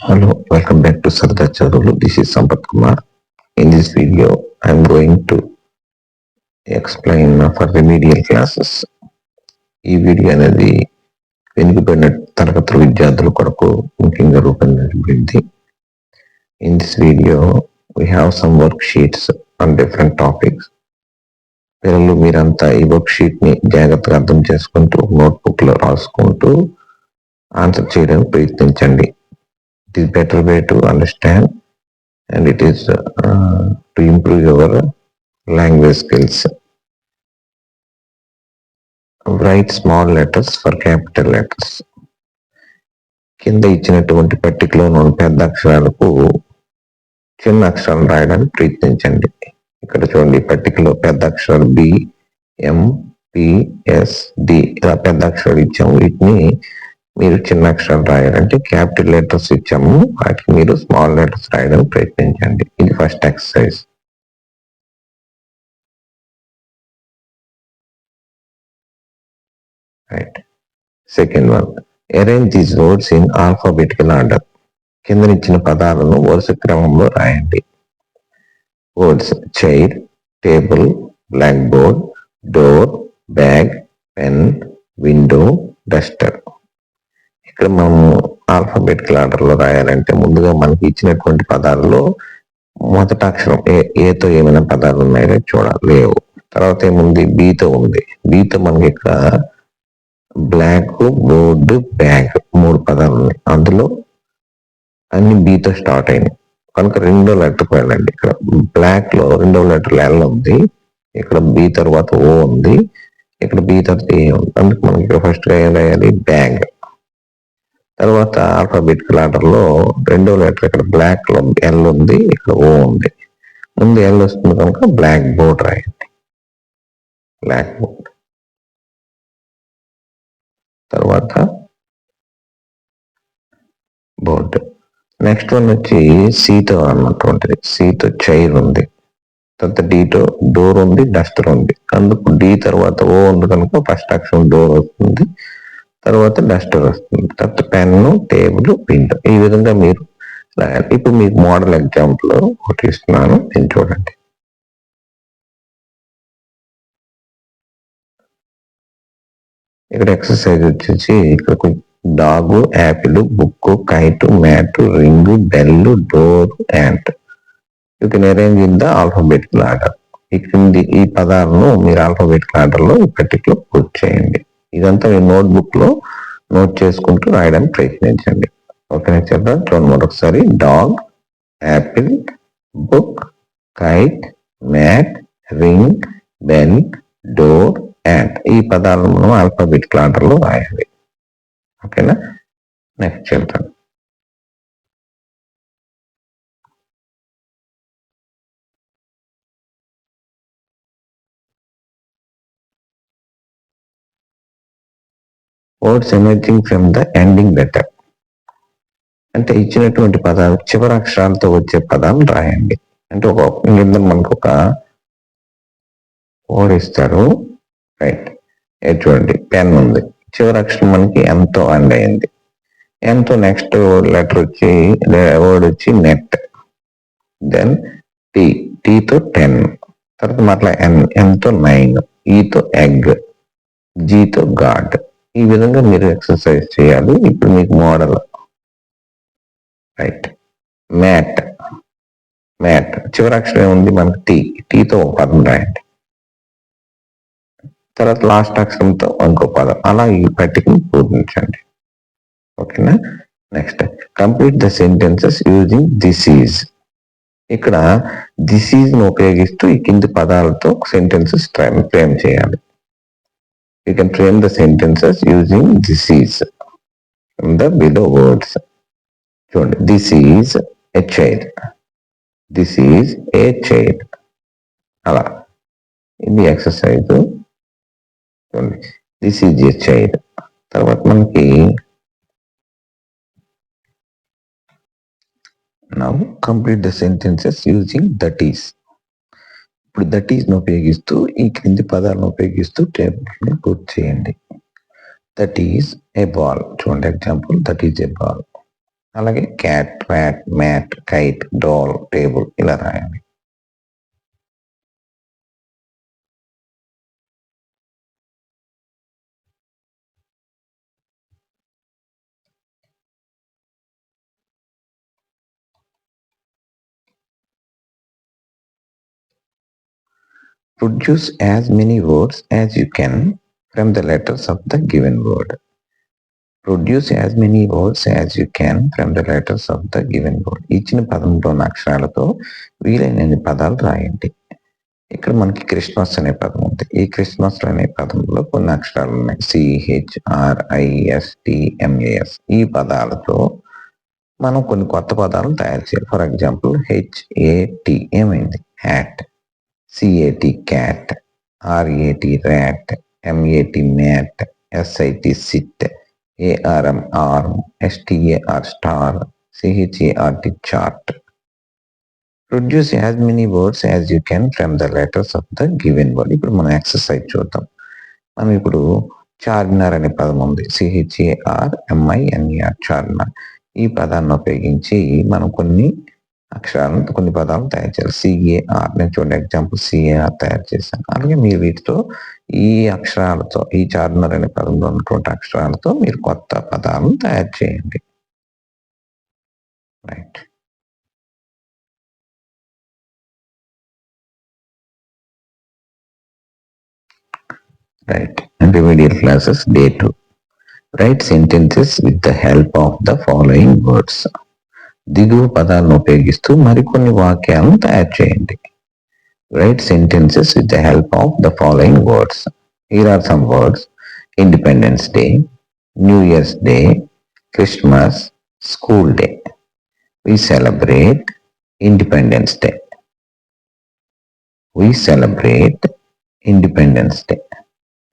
Hello, welcome back to Sarda Charulu. This is Sampath Kumar. In this video, I am going to explain for remedial classes. ఈ video అనేది వెనుకబడిన తరగతుల విద్యార్థుల కొరకు ముఖ్యంగా రూపొందించబడింది. In this video, we have some worksheets on different topics. పిల్లలు మీరంతా ఈ వర్క్ షీట్ ని జాగ్రత్తగా అర్థం చేసుకుంటూ నోట్బుక్ లో రాసుకుంటూ ఆన్సర్ చేయడానికి ప్రయత్నించండి. It is better way to understand and it is to improve your language skills. Write small letters for capital letters. కింద ఇచ్చినటువంటి పట్టికలో ఉన్న పెద్ద అక్షరాలకు చిన్న అక్షరాలు రాయడానికి ప్రయత్నించండి. ఇక్కడ చూడండి, పట్టికలో పెద్ద అక్షరాలు బి, ఎం, పి, ఎస్, డి ఇలా పెద్ద అక్షరాలు ఇచ్చాము. వీటిని మీరు చిన్న అక్షరాలు రాయాలంటే క్యాపిటల్ లెటర్స్ ఇచ్చాము, వాటికి మీరు స్మాల్ లెటర్స్ రాయడానికి ప్రయత్నించండి. ఇది first exercise. Right. Second one, arrange these words in alphabetical order. కిందనిచ్చిన పదాలను వరుస క్రమంలో రాయండి. Words chair, table, blackboard, door, bag, pen, window, duster. ఇక్కడ మనము ఆల్ఫాబెటికల్ ఆర్డర్ లో రాయాలంటే ముందుగా మనకి ఇచ్చినటువంటి పదాలలో మొదటి అక్షరం ఏతో ఏమైనా పదాలు ఉన్నాయో చూడాలి, లేవు. తర్వాత ఏముంది, బీతో ఉంది. బీతో మనకి ఇక్కడ బ్లాక్, బోర్డు, బ్యాగ్ 3 పదాలు ఉన్నాయి. అందులో అన్ని బీతో స్టార్ట్ అయినాయి కనుక రెండో లెటర్కి వెళ్ళండి. ఇక్కడ బ్లాక్ లో రెండో లెటర్ ఎల్ ఉంది, ఇక్కడ బి తర్వాత ఓ ఉంది, ఇక్కడ బి తర్వాత ఏ ఉంది. అందుకు మనకి ఇక్కడ ఫస్ట్ గా ఏం రాయాలి, బ్యాగ్. తర్వాత ఆల్ఫాబెటికల్ ఆర్డర్ లో రెండో లెటర్ ఇక్కడ బ్లాక్ లో ఎల్ ఉంది, ఇక్కడ ఓ ఉంది. ముందు ఎల్ వస్తుంది కనుక బ్లాక్ బోర్డ్ రాయండి. Blackboard. తర్వాత బోర్డ్. నెక్స్ట్ వన్ వచ్చి సీతో అన్నటువంటిది. సీతో చైర్ ఉంది, తర్వాత డీతో డోర్ ఉంది, డస్టర్ ఉంది. అందుకు డి తర్వాత ఓ ఉంది కనుక ఫస్ట్ అక్షరం డోర్ వస్తుంది, తర్వాత డస్టర్ వస్తుంది, తర్వాత పెన్ను, టేబుల్, విండో. ఈ విధంగా మీరు రాయాలి. ఇప్పుడు మీకు మోడల్ ఎగ్జాంపుల్ ఒకటి ఇస్తున్నాను, నేను చూడండి. ఇక్కడ ఎక్సర్సైజ్ వచ్చేసి ఇక్కడ dog, apple, book, kite, mat, ring, bell, door, ant. You can arrange in the alphabetical order. ఈ క్రింది ఈ పదాలను మీరు ఆల్ఫాబెటికల్ ఆర్డర్ లో ఈ పట్టికలో పూర్తి చేయండి. ఇదంతా మీ నోట్బుక్ లో నోట్ చేసుకుంటూ రాయడానికి ప్రయత్నించండి. ఓకేనా? చేద్దాం. చూడండి మరొకసారి. Dog, apple, book, kite, mat, ring, bell, door, ant. ఈ పదాలను మనం ఆల్ఫాబెటికల్ ఆర్డర్ లో రాయాలి. ఓకేనా? నెక్స్ట్ చేద్దాం. Words emerging from the ending letter. అంటే ఇచ్చినటువంటి పదాలు చివరి అక్షరాలతో వచ్చే పదాలు రాయండి. అంటే ఒక మనకు ఒక వర్డ్ ఇస్తారు. రైట్. చూడండి, పెన్ ఉంది, చివరి అక్షరం మనకి ఎంతో అండ్ అయింది. ఎంతో నెక్స్ట్ లెటర్ వచ్చి వర్డ్ వచ్చి నెట్, దెన్ టీ, టీతో 10, తర్వాత మరలా ఎంతో 9, ఈతో ఎగ్, జీతో గాడ్. ఈ విధంగా మీరు ఎక్సర్సైజ్ చేయాలి. ఇప్పుడు మీకు మోడల్. రైట్. మ్యాట్, మ్యాట్ చివరి అక్షరం ఏముంది మనకి టీ, టీతో ఒక పదం రాయండి, తర్వాత లాస్ట్ అక్షరంతో ఇంకో పదం. అలా ఈ పట్టికను పూర్తించండి. ఓకేనా? Next, complete the sentences using this is. ఇక్కడ దిస్ ఈజ్ ను ఉపయోగిస్తూ ఈ కింది పదాలతో సెంటెన్సెస్ ఫ్రేమ్ చేయాలి. You can frame the sentences using this is in the below words. చూడండి, this is a chair, this is a chair. అలా ఇది ఎక్సర్సైజ్. చూడండి, this is a chair. తర్వాత మనకి now complete the sentences using that is. ఇప్పుడు that is ను ఉపయోగిస్తూ ఈ క్రింది పదాలను ఉపయోగిస్తూ టేబుల్ పూర్తి చేయండి. That is a ball. చూడండి example, that is a ball. అలాగే cat, rat, mat, kite, doll, table ఇలా రాయండి. Produce as many words as you can from the letters of the given word. Produce as many words as you can from the letters of the given word. ఇచ్చిన పదంలోని అక్షరాలతో వీలైనన్ని పదాలు రాయండి. ఇక్కడ మనకి క్రిస్మస్ అనే పదం ఉంది. ఈ క్రిస్మస్ అనే పదంలో కొన్ని అక్షరాలు ఉన్నాయి. CHRISTMAS. ఈ పదాలతో మనం కొన్ని కొత్త పదాలను తయారు చేయాలి. ఫర్ ఎగ్జాంపుల్ HAT ఏమైంది? Hat. CAT cat, RAT rat, MAT mat, SIT sit, ARM arm, STAR star, CHART chart. Produce as many words as you can from the letters of the given word. ఇప్పుడు మనం exercise చూద్దాం. మనం ఇప్పుడు చార్మినార్ అనే పదం ఉంది. CHARMINER Charminar. ఈ పదాన్ని ఉపయోగించి మనం కొన్ని అక్షరాలను కొన్ని పదాలను తయారు చేయాలి. CAR నేను చూడండి ఎగ్జాంపుల్ CAR తయారు చేశాను. అలాగే మీరు వీటితో ఈ అక్షరాలతో ఈ చార్మినార్ అనే పదంలో ఉన్నటువంటి అక్షరాలతో మీరు కొత్త పదాలను తయారు చేయండి. Right. Right. Remedial classes day 2. Write sentences with the help of the following words. దిగువ పదాలను ఉపయోగిస్తూ మరికొన్ని వాక్యాలను తయారు చేయండి. Write sentences with the help of the following words. Here are some words. Independence Day, New Year's Day, Christmas, School Day. We celebrate Independence Day. We celebrate Independence Day.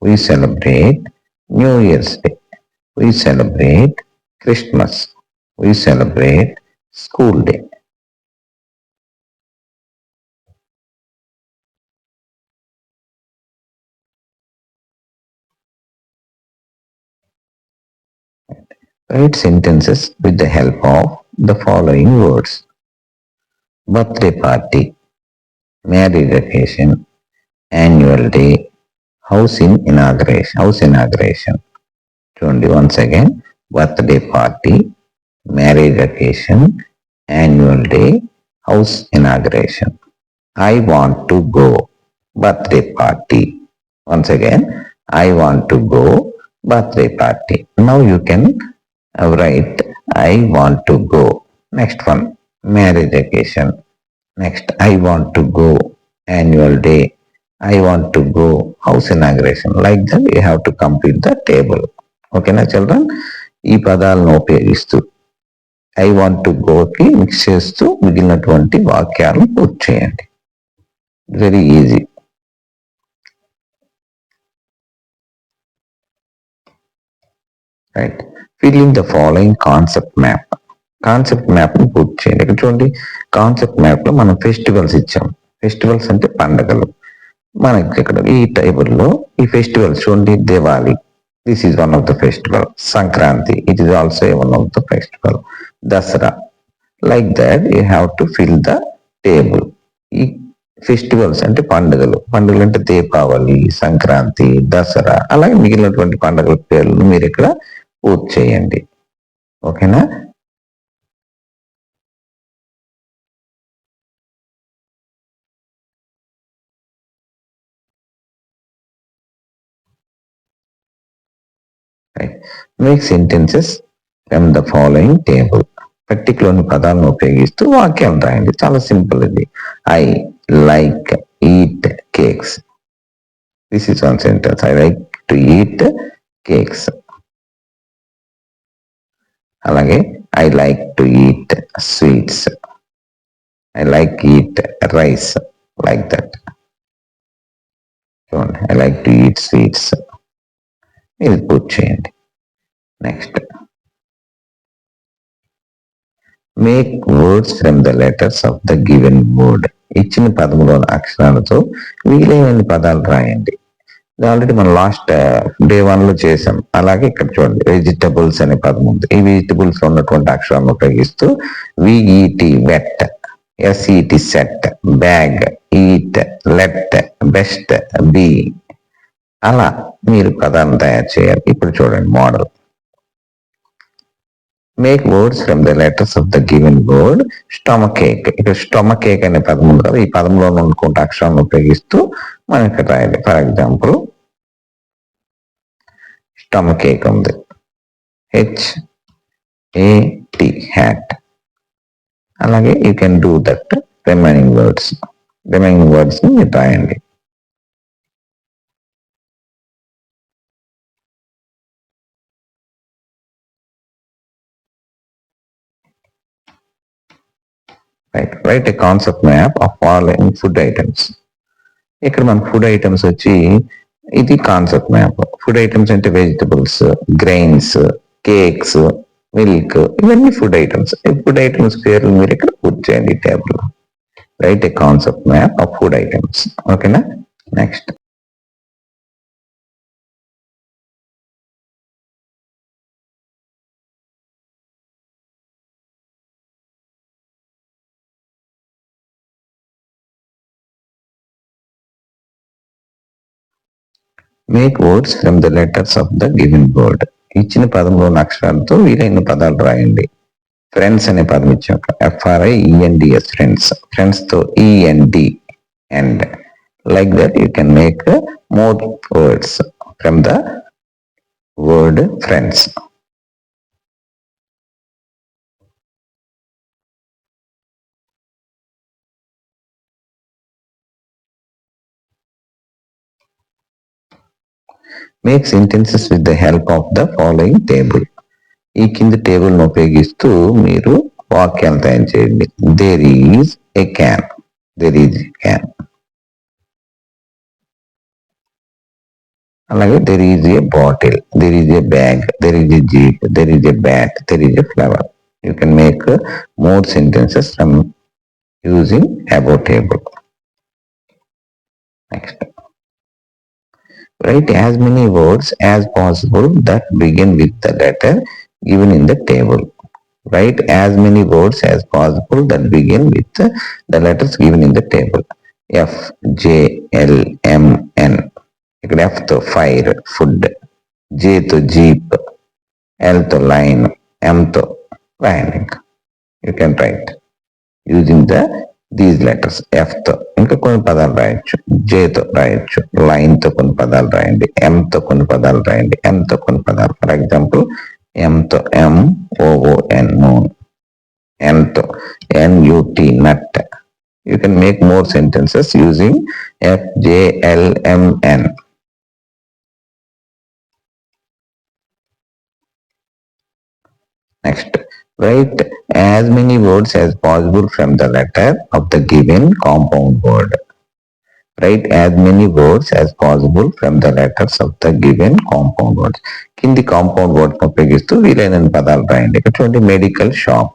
We celebrate New Year's Day. We celebrate Christmas. We celebrate School Day. Write sentences with the help of the following words. Birthday party, marriage occasion, annual day, house inauguration. Once again, birthday party, marriage occasion, annual day, house inauguration. I want to go, birthday party. Once again, I want to go, birthday party. Now you can write I want to go. Next one, marriage occasion. Next, I want to go, annual day. I want to go, house inauguration. Like that, you have to complete the table. Okay, na children? ఈ పదాలను ఉపయోగిస్తూ I want to గోకి mix చేస్తూ మిగిలినటువంటి వాక్యాలను పూర్తి చేయండి. Very easy. Right. Fill in the following concept map. Concept map ని పూర్తి చేయండి. ఇక్కడ చూడండి, కాన్సెప్ట్ మ్యాప్ లో మనం ఫెస్టివల్స్ ఇచ్చాం. ఫెస్టివల్స్ అంటే పండుగలు. మనకి ఇక్కడ ఈ టేబుల్లో ఈ ఫెస్టివల్స్ చూడండి. Diwali, this is one of the festival. Sankranti, it is also one of the festival. Dasara, like that you have to fill the table. ఈ ఫెస్టివల్స్ అంటే పండుగలు. పండుగలు అంటే దీపావళి, సంక్రాంతి, దసరా, అలాగే మిగిలినటువంటి పండుగల పేర్లను మీరు ఇక్కడ పూర్తి చేయండి. ఓకేనా? Make sentences from the following table. పట్టికలోని పదాలను ఉపయోగిస్తూ వాక్యాలు రాయండి. చాలా సింపుల్ ఇది. I like eat cakes. This is one sentence. I like to eat cakes. అలాగే I like to eat sweets. I like eat rice. Like that. చూడండి, I like to eat sweets. ఇది పూర్తి చేయండి. Next, make words from the letters of the given word. ఇచ్చిన పదములోని అక్షరాలతో వీలైన పదాలు రాయండి. ఆల్రెడీ మనం లాస్ట్ డే 1 లో చేసాం. అలాగే ఇక్కడ చూడండి వెజిటబుల్స్ అనే పదం ఉంది. ఈ వెజిటబుల్స్ లో ఉన్నటువంటి అక్షరాలను ఉపయోగిస్తూ V E T wet, S E T set, bag, eat, let, best, B, అలా మీరు పదాలను తయారు చేయాలి. ఇప్పుడు చూడండి model. Make words from the letters of the given word. Stomach ache, ఇక్కడ స్టమక్ ఏక్ అనే పదం ఉంది కదా, ఈ పదంలో ఉన్నటువంటి అక్షరాలను ఉపయోగిస్తూ మనం ఇక్కడ రాయాలి. ఫర్ ఎగ్జాంపుల్ స్టమక్ ఏక్ ఉంది, HAT, హ్యాట్. అలాగే you can do that remaining words ని మీరు రాయండి. Write a concept map of following food items. ఇక్కడ మన ఫుడ్ ఐటమ్స్ వచ్చి ఇది కాన్సెప్ట్ మ్యాప్. ఫుడ్ ఐటమ్స్ అంటే వెజిటబుల్స్, గ్రెయిన్స్, కేక్స్, మిల్క్, ఇవన్నీ ఫుడ్ ఐటమ్స్. ఫుడ్ ఐటమ్స్ పేర్లు మీరు ఇక్కడ పూర్తి చేయండి table. Write a concept map of food items. ఓకేనా? Next make words from the letters of the given word. ఇచ్చిన పదంలోని అక్షరాలతో వీలైన పదాలు రాయండి. ఫ్రెండ్స్ అనే పదం ఇచ్చాక FRIENDS, ఫ్రెండ్స్. ఫ్రెండ్స్ తో END, end. Like that you can make more words from the word friends. Make sentences with the help of the following table. ఈ కింది టేబుల్ ను ఉపయోగిస్తూ మీరు వాక్యాలు తయారు చేయండి. There is a can, there is a can. అలాగే there is a bottle, there is a bag, there is a jeep, there is a bat, there is a flower. You can make more sentences from using above table. Next write as many words as possible that begin with the letter given in the table. Write as many words as possible that begin with the letters given in the table. F, J, L, M, N. ఇక్కడ F తో fire, food, J తో jeep, L తో line, M తో landing. You can write using these letters. F తో ఇంకా కొన్ని పదాలు రాయొచ్చు, J తో రాయొచ్చు, లైన్ తో కొన్ని పదాలు రాయండి, M తో కొన్ని పదాలు రాయండి, N తో కొన్ని పదాలు. ఫర్ ఎగ్జాంపుల్ M తో MOON, మూన్, N తో NUT, nut. You can make more sentences using FJLMN. Next write as many words as possible from the letter of the given compound word. Write as many words as possible from the letters of the given compound words. కింది compound words ఉపయోగిస్తూ వీలైన పదాలు రాయండి. ఇక్కడ చూడండి medical shop,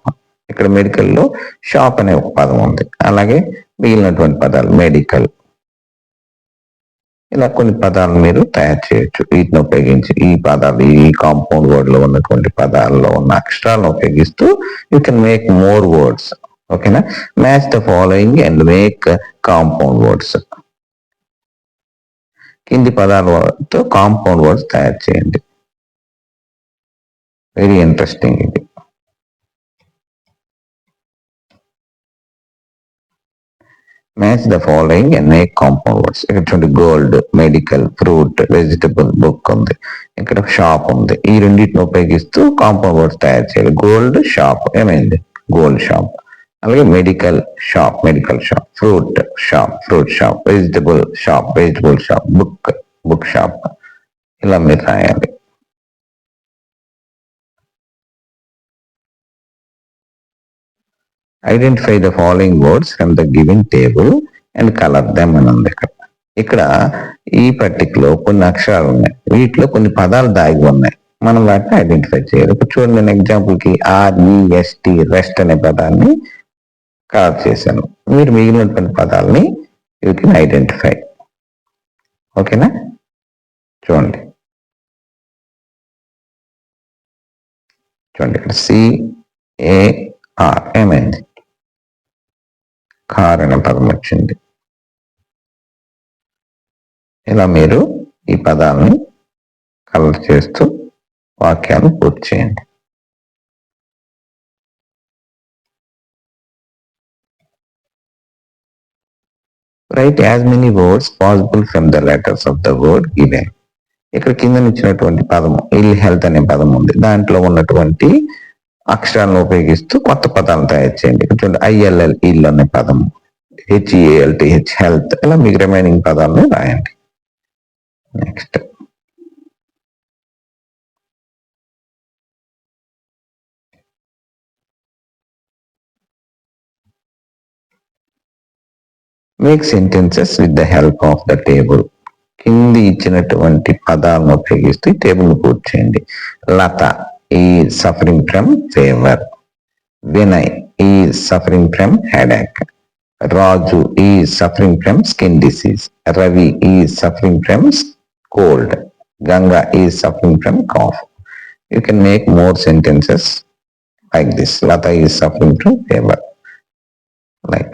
ఇక్కడ medical లో shop అనే ఒక పదం ఉంది. అలాగే మిగిలినటువంటి పదాలు మెడికల్, ఇలా కొన్ని పదాలను మీరు తయారు చేయొచ్చు. వీటిని ఉపయోగించి ఈ పదాలు, ఈ కాంపౌండ్ వర్డ్ లో ఉన్నటువంటి పదాల్లో ఉన్న అక్షరాలను ఉపయోగిస్తూ you can make more words. ఓకేనా? Match the following and make compound words. కింది పదాలతో కాంపౌండ్ వర్డ్స్ తయారు చేయండి. వెరీ ఇంట్రెస్టింగ్ ఇది. Match the following and make compound words. ఇక్కడ చూడండి gold, medical, fruit, vegetable, book ఉంది. ఇక్కడ షాప్ ఉంది. ఈ రెండింటిని ఉపయోగిస్తూ కాంపౌండ్ వర్డ్స్ తయారు చేయాలి. గోల్డ్ షాప్ ఏమైంది? Gold shop. అలాగే medical shop, medical shop, fruit shop, fruit shop, vegetable shop, vegetable shop, book, book shop. ఇలా మీరు రాయాలి. Identify the following words from the given table and colour them అని ఉంది. ఇక్కడ ఈ పట్టికలో కొన్ని అక్షరాలు ఉన్నాయి, వీటిలో కొన్ని పదాలు దాగి ఉన్నాయి. మనం వాటిని ఐడెంటిఫై చేయాలి. ఇప్పుడు చూడండి, నేను ఎగ్జాంపుల్ కి REST, రెస్ట్ అనే పదాన్ని కలర్ చేశాను. మీరు మిగిలినటువంటి పదాలని యూ కెన్ ఐడెంటిఫై. ఓకేనా? చూడండి ఇక్కడ CAR ఏమైంది? కార్ అనే పదం వచ్చింది. ఇలా మీరు ఈ పదాలని కలర్ చేస్తూ వాక్యాలు పూర్తి చేయండి. Write as many words possible from the letters of the word given. ఇక్కడ కింద ఇచ్చినటువంటి పదము ఇల్ హెల్త్ అనే పదం ఉంది. దాంట్లో ఉన్నటువంటి అక్షరాలను ఉపయోగిస్తూ కొత్త పదాలను తయారు చేయండి. చూడండి ILL ఇల్ అనే పదము, HEALTH హెల్త్, ఇలా మీకు రిమైనింగ్ పదాలను రాయండి. Next make sentences with the help of the table. కింది ఇచ్చినటువంటి పదాలను ఉపయోగిస్తూ టేబుల్ పూర్తి చేయండి. Latha is suffering from fever. Vinay is suffering from headache. Raju is suffering from skin disease. Ravi is suffering from cold. Ganga is suffering from cough. You can make more sentences like this. Lata is suffering from fever. Like